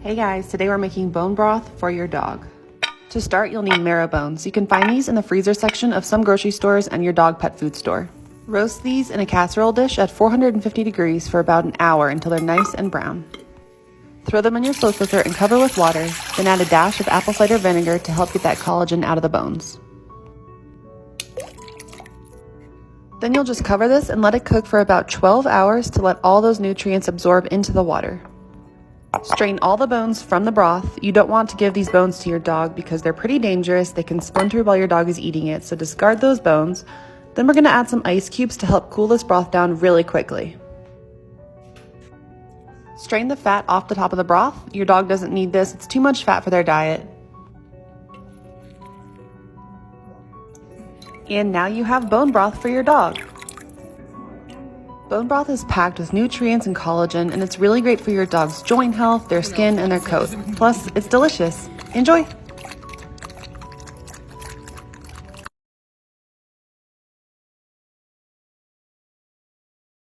Hey guys, today we're making bone broth for your dog. To start, you'll need marrow bones. You can find these in the freezer section of some grocery stores and your dog pet food store. Roast these in a casserole dish at 450 degrees for about an hour until they're nice and brown. Throw them in your slow cooker and cover with water, then add a dash of apple cider vinegar to help get that collagen out of the bones. Then you'll just cover this and let it cook for about 12 hours to let all those nutrients absorb into the water. Strain all the bones from the broth. You don't want to give these bones to your dog because they're pretty dangerous. They can splinter while your dog is eating it, so discard those bones. Then we're going to add some ice cubes to help cool this broth down really quickly. Strain the fat off the top of the broth. Your dog doesn't need this. It's too much fat for their diet. And now you have bone broth for your dog. Bone broth is packed with nutrients and collagen, and it's really great for your dog's joint health, their skin, and their coat. Plus, it's delicious. Enjoy!